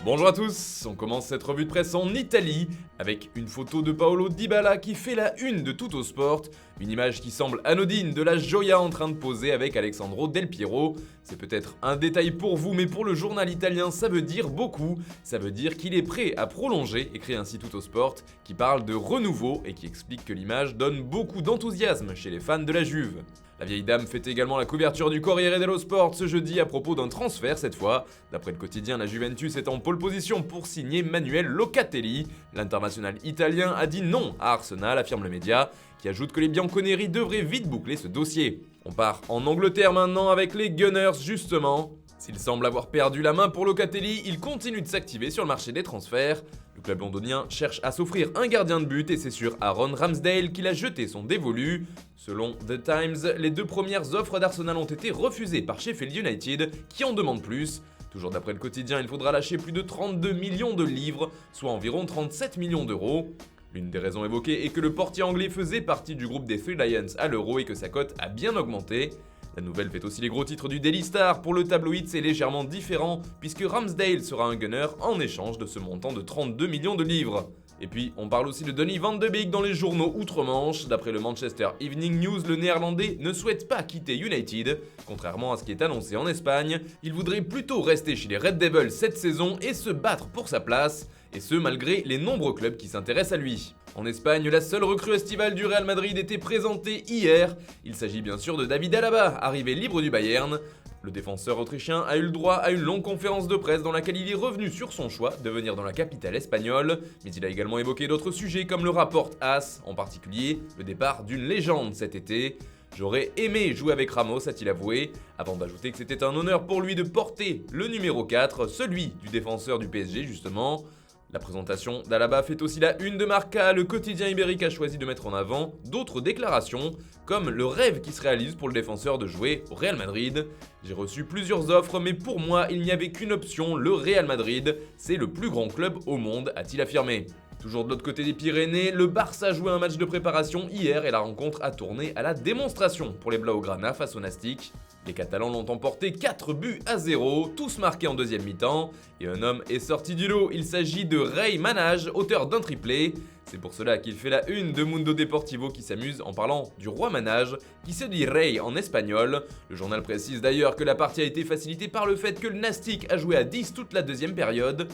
Bonjour à tous, on commence cette revue de presse en Italie avec une photo de Paolo Dybala qui fait la une de Tuttosport, une image qui semble anodine de la Gioia en train de poser avec Alessandro Del Piero. C'est peut-être un détail pour vous, mais pour le journal italien ça veut dire beaucoup, ça veut dire qu'il est prêt à prolonger, écrit ainsi Tuttosport, qui parle de renouveau et qui explique que l'image donne beaucoup d'enthousiasme chez les fans de la Juve. La vieille dame fait également la couverture du Corriere dello Sport ce jeudi à propos d'un transfert cette fois. D'après le quotidien, la Juventus est en pole position pour signer Manuel Locatelli. L'international italien a dit non à Arsenal, affirme le média, qui ajoute que les Bianconeri devraient vite boucler ce dossier. On part en Angleterre maintenant avec les Gunners justement. S'il semble avoir perdu la main pour Locatelli, il continue de s'activer sur le marché des transferts. Le club londonien cherche à s'offrir un gardien de but et c'est sur Aaron Ramsdale qu'il a jeté son dévolu. Selon The Times, les deux premières offres d'Arsenal ont été refusées par Sheffield United qui en demande plus. Toujours d'après le quotidien, il faudra lâcher plus de 32 millions de livres, soit environ 37 millions d'euros. L'une des raisons évoquées est que le portier anglais faisait partie du groupe des Three Lions à l'Euro et que sa cote a bien augmenté. La nouvelle fait aussi les gros titres du Daily Star. Pour le tabloïd, c'est légèrement différent puisque Ramsdale sera un gunner en échange de ce montant de 32 millions de livres. Et puis, on parle aussi de Donny van de Beek dans les journaux outre-Manche. D'après le Manchester Evening News, le néerlandais ne souhaite pas quitter United. Contrairement à ce qui est annoncé en Espagne, il voudrait plutôt rester chez les Red Devils cette saison et se battre pour sa place. Et ce, malgré les nombreux clubs qui s'intéressent à lui. En Espagne, la seule recrue estivale du Real Madrid était présentée hier. Il s'agit bien sûr de David Alaba, arrivé libre du Bayern. Le défenseur autrichien a eu le droit à une longue conférence de presse dans laquelle il est revenu sur son choix de venir dans la capitale espagnole, mais il a également évoqué d'autres sujets comme le rapporte AS, en particulier le départ d'une légende cet été. J'aurais aimé jouer avec Ramos, a-t-il avoué, avant d'ajouter que c'était un honneur pour lui de porter le numéro 4, celui du défenseur du PSG justement. La présentation d'Alaba fait aussi la une de Marca. Le quotidien ibérique a choisi de mettre en avant d'autres déclarations, comme le rêve qui se réalise pour le défenseur de jouer au Real Madrid. J'ai reçu plusieurs offres, mais pour moi, il n'y avait qu'une option, le Real Madrid. C'est le plus grand club au monde, a-t-il affirmé. Toujours de l'autre côté des Pyrénées, le Barça a joué un match de préparation hier et la rencontre a tourné à la démonstration pour les Blaugrana face au Nastic. Les Catalans l'ont emporté 4-0, tous marqués en deuxième mi-temps, et un homme est sorti du lot, il s'agit de Rey Manage, auteur d'un triplé. C'est pour cela qu'il fait la une de Mundo Deportivo qui s'amuse en parlant du roi Manage, qui se dit Rey en espagnol. Le journal précise d'ailleurs que la partie a été facilitée par le fait que le Nastic a joué à 10 toute la deuxième période.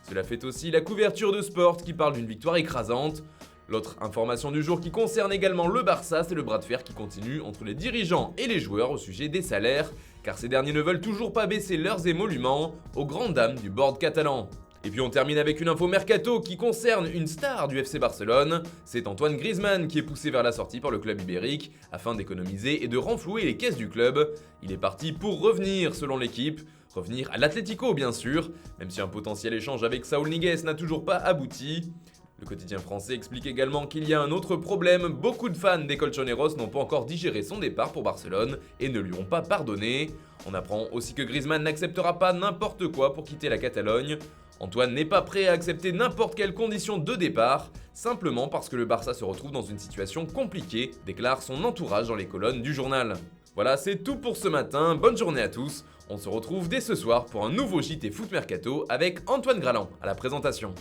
Cela fait aussi la couverture de Sport qui parle d'une victoire écrasante. L'autre information du jour qui concerne également le Barça, c'est le bras de fer qui continue entre les dirigeants et les joueurs au sujet des salaires, car ces derniers ne veulent toujours pas baisser leurs émoluments aux grandes dames du board catalan. Et puis on termine avec une info mercato qui concerne une star du FC Barcelone, c'est Antoine Griezmann qui est poussé vers la sortie par le club ibérique afin d'économiser et de renflouer les caisses du club. Il est parti pour revenir selon l'équipe. Revenir à l'Atlético bien sûr, même si un potentiel échange avec Saúl Ñíguez n'a toujours pas abouti. Le quotidien français explique également qu'il y a un autre problème, beaucoup de fans des Colchoneros n'ont pas encore digéré son départ pour Barcelone et ne lui ont pas pardonné. On apprend aussi que Griezmann n'acceptera pas n'importe quoi pour quitter la Catalogne. Antoine n'est pas prêt à accepter n'importe quelle condition de départ, simplement parce que le Barça se retrouve dans une situation compliquée, déclare son entourage dans les colonnes du journal. Voilà, c'est tout pour ce matin, bonne journée à tous. On se retrouve dès ce soir pour un nouveau JT Foot Mercato avec Antoine Graland à la présentation.